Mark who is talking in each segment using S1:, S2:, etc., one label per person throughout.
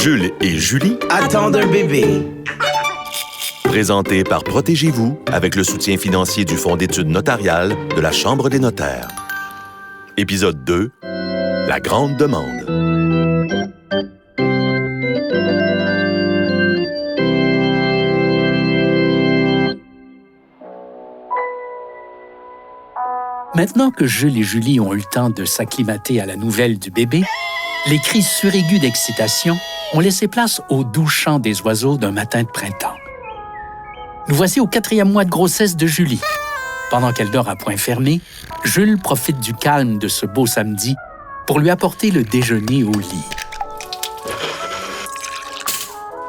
S1: Jules et Julie
S2: attendent un bébé.
S1: Présenté par Protégez-vous avec le soutien financier du Fonds d'études notariales de la Chambre des notaires. Épisode 2. La grande demande.
S3: Maintenant que Jules et Julie ont eu le temps de s'acclimater à la nouvelle du bébé, les cris suraigus d'excitation ont laissé place au doux chant des oiseaux d'un matin de printemps. Nous voici au 4e mois de grossesse de Julie. Pendant qu'elle dort à point fermé, Jules profite du calme de ce beau samedi pour lui apporter le déjeuner au lit.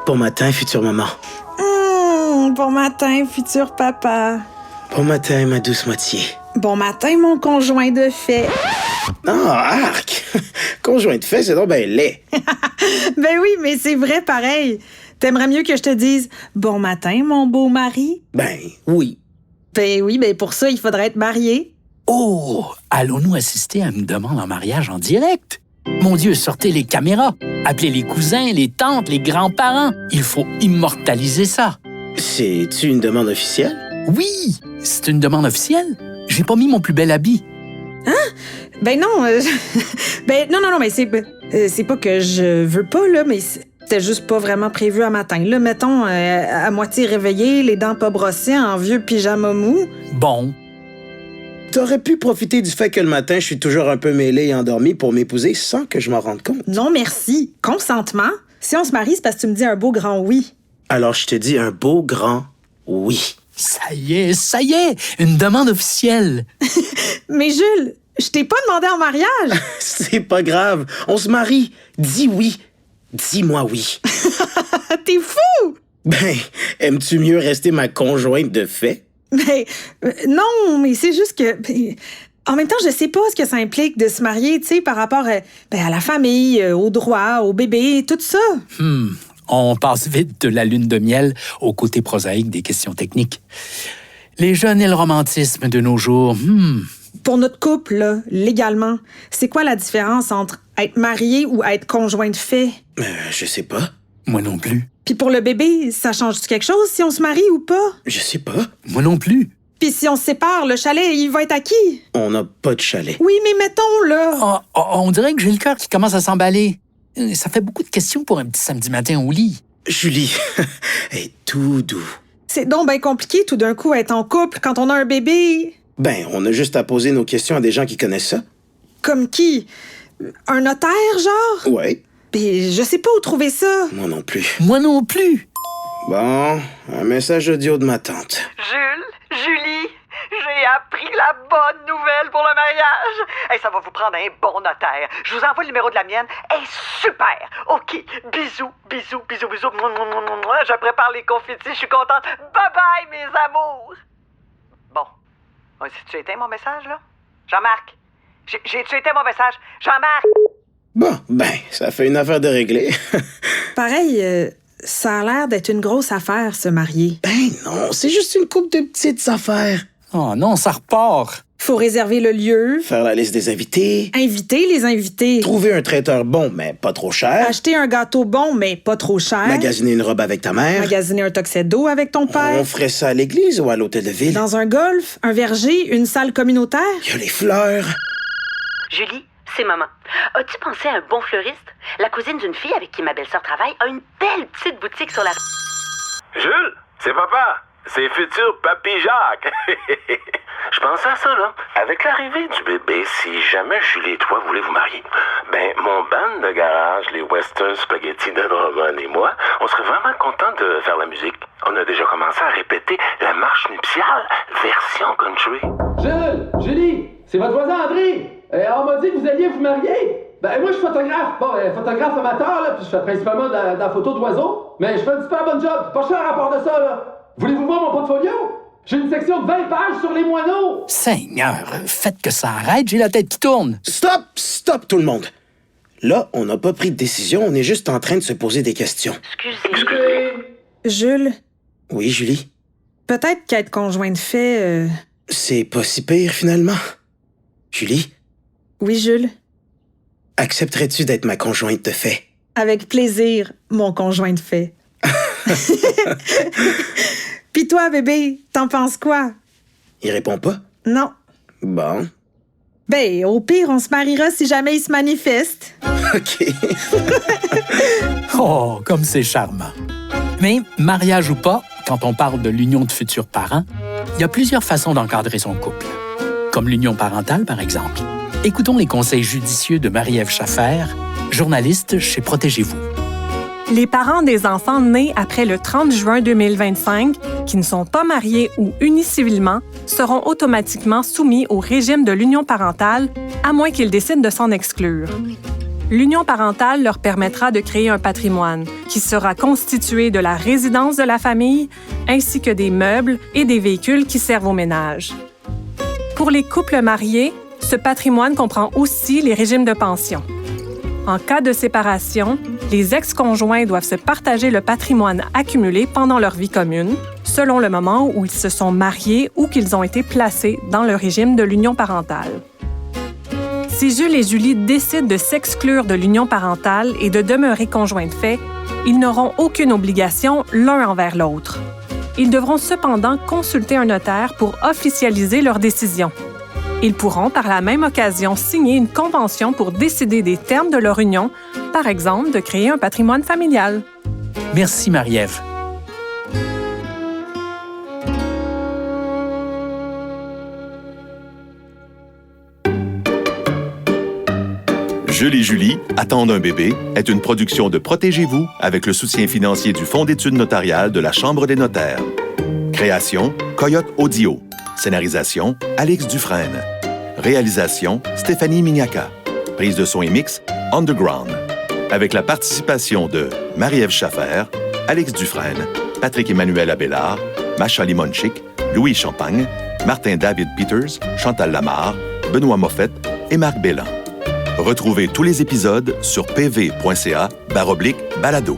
S2: Bon matin, future maman.
S4: Bon matin, futur papa.
S2: Bon matin, ma douce moitié.
S4: Bon matin, mon conjoint de fait.
S2: Arc! Conjoint de fait, c'est donc ben laid.
S4: Ben oui, mais c'est vrai pareil. T'aimerais mieux que je te dise « Bon matin, mon beau mari ».
S2: Ben oui.
S4: Ben oui, ben pour ça, il faudrait être marié.
S3: Oh! Allons-nous assister à une demande en mariage en direct? Mon Dieu, sortez les caméras! Appelez les cousins, les tantes, les grands-parents. Il faut immortaliser ça.
S2: C'est-tu une demande officielle?
S3: Oui! C'est une demande officielle. J'ai pas mis mon plus bel habit.
S4: Ben non, ben non, mais c'est pas que je veux pas, là, mais c'était juste pas vraiment prévu à matin. Là, mettons, à moitié réveillé, les dents pas brossées, en vieux pyjama mou.
S3: Bon.
S2: T'aurais pu profiter du fait que le matin, je suis toujours un peu mêlé et endormi pour m'épouser sans que je m'en rende compte.
S4: Non, merci. Consentement. Si on se marie, c'est parce que tu me dis un beau grand oui.
S2: Alors, je te dis un beau grand oui.
S3: Ça y est, une demande officielle.
S4: Mais Jules, je t'ai pas demandé en mariage.
S2: C'est pas grave, on se marie. Dis oui. Dis-moi oui.
S4: T'es fou!
S2: Ben, aimes-tu mieux rester ma conjointe de fait?
S4: Ben, non, mais c'est juste que... en même temps, je sais pas ce que ça implique de se marier, tu sais, par rapport à la famille, aux droits, au bébé, tout ça.
S3: On passe vite de la lune de miel au côté prosaïque des questions techniques. Les jeunes et le romantisme de nos jours,
S4: Pour notre couple, là, légalement, c'est quoi la différence entre être marié ou être conjoint de fait?
S2: Je sais pas.
S3: Moi non plus.
S4: Puis pour le bébé, ça change-tu quelque chose si on se marie ou pas?
S2: Je sais pas.
S3: Moi non plus.
S4: Puis si on se sépare, le chalet, il va être à qui?
S2: On n'a pas de chalet.
S4: Oui, mais mettons, là...
S3: On dirait que j'ai le cœur qui commence à s'emballer. Ça fait beaucoup de questions pour un petit samedi matin au lit.
S2: Julie est tout doux.
S4: C'est donc bien compliqué tout d'un coup être en couple quand on a un bébé.
S2: Ben, on a juste à poser nos questions à des gens qui connaissent ça.
S4: Comme qui? Un notaire, genre?
S2: Ouais.
S4: Ben, je sais pas où trouver ça.
S2: Moi non plus.
S3: Moi non plus.
S2: Bon, un message audio de ma tante.
S5: Julie, j'ai appris la bonne nouvelle pour le mariage. Hey, ça va vous prendre un bon notaire. Je vous envoie le numéro de la mienne. Hey, super. OK, bisous. Je prépare les confettis, je suis contente. Bye-bye, mes amours. Bon, as-tu éteint mon message, là? Jean-Marc, j'ai-tu éteint mon message? Jean-Marc!
S2: Bon, ben, ça fait une affaire de régler.
S4: Pareil, ça a l'air d'être une grosse affaire, se marier.
S2: Ben non, c'est juste une couple de petites affaires.
S3: Oh non, ça repart.
S4: Faut réserver le lieu,
S2: Faire la liste des invités.
S4: inviter les invités,
S2: Trouver un traiteur bon, mais pas trop cher.
S4: acheter un gâteau bon, mais pas trop cher,
S2: Magasiner une robe avec ta mère.
S4: magasiner un tuxedo avec ton
S2: On
S4: père,
S2: ferait ça à l'église ou à l'hôtel de ville.
S4: dans un golf, un verger, une salle communautaire.
S2: Il y a les fleurs.
S6: Julie, c'est maman. As-tu pensé à un bon fleuriste? La cousine d'une fille avec qui ma belle-sœur travaille a une belle petite boutique sur la...
S7: Jules, c'est papa. C'est futur Papy Jacques. Je pensais à ça, là. Avec l'arrivée du bébé, si jamais Julie et toi voulez vous marier, ben, mon band de garage, les Western Spaghetti de Dragon et moi, on serait vraiment contents de faire la musique. On a déjà commencé à répéter la marche nuptiale, version country.
S8: Julie, c'est votre voisin André. On m'a dit que vous alliez vous marier. Ben, moi, je suis photographe. Bon, photographe amateur, là, puis je fais principalement de la photo d'oiseaux. Mais je fais un super bon job. Pas cher à rapport de ça, là. Voulez-vous voir mon portfolio? J'ai une section de 20 pages sur les moineaux.
S3: Seigneur, faites que ça arrête, j'ai la tête qui tourne.
S2: Stop tout le monde. Là, on n'a pas pris de décision, on est juste en train de se poser des questions.
S6: Excusez.
S4: Jules,
S2: Oui, Julie?
S4: peut-être qu'être conjoint de fait...
S2: C'est pas si pire, finalement. Julie,
S4: Oui, Jules?
S2: accepterais-tu d'être ma conjointe de fait?
S4: Avec plaisir, mon conjoint de fait. Puis toi, bébé, t'en penses quoi?
S2: Il répond pas?
S4: Non.
S2: Bon.
S4: Ben, au pire, on se mariera si jamais il se manifeste.
S2: OK.
S3: Oh, comme c'est charmant. Mais, mariage ou pas, quand on parle de l'union de futurs parents, il y a plusieurs façons d'encadrer son couple. Comme l'union parentale, par exemple. Écoutons les conseils judicieux de Marie-Ève Schaffer, journaliste chez Protégez-vous.
S9: Les parents des enfants nés après le 30 juin 2025, qui ne sont pas mariés ou unis civilement, seront automatiquement soumis au régime de l'union parentale, à moins qu'ils décident de s'en exclure. L'union parentale leur permettra de créer un patrimoine qui sera constitué de la résidence de la famille, ainsi que des meubles et des véhicules qui servent au ménage. Pour les couples mariés, ce patrimoine comprend aussi les régimes de pension. En cas de séparation, les ex-conjoints doivent se partager le patrimoine accumulé pendant leur vie commune, selon le moment où ils se sont mariés ou qu'ils ont été placés dans le régime de l'union parentale. Si Jules et Julie décident de s'exclure de l'union parentale et de demeurer conjoints de fait, ils n'auront aucune obligation l'un envers l'autre. Ils devront cependant consulter un notaire pour officialiser leur décision. Ils pourront par la même occasion signer une convention pour décider des termes de leur union, par exemple de créer un patrimoine familial.
S3: Merci, Marie-Ève.
S1: Jules et Julie attendent un bébé est une production de Protégez-vous avec le soutien financier du Fonds d'études notariales de la Chambre des notaires. Création, Coyote Audio. Scénarisation, Alex Dufresne. Réalisation, Stéphanie Mignacca. Prise de son et mix, Underground. Avec la participation de Marie-Ève Schaffer, Alex Dufresne, Patrick-Emmanuel Abélard, Macha Limonchik, Louis Champagne, Martin-David Peters, Chantal Lamarre, Benoît Moffett et Marc Bélan. Retrouvez tous les épisodes sur pv.ca/balado.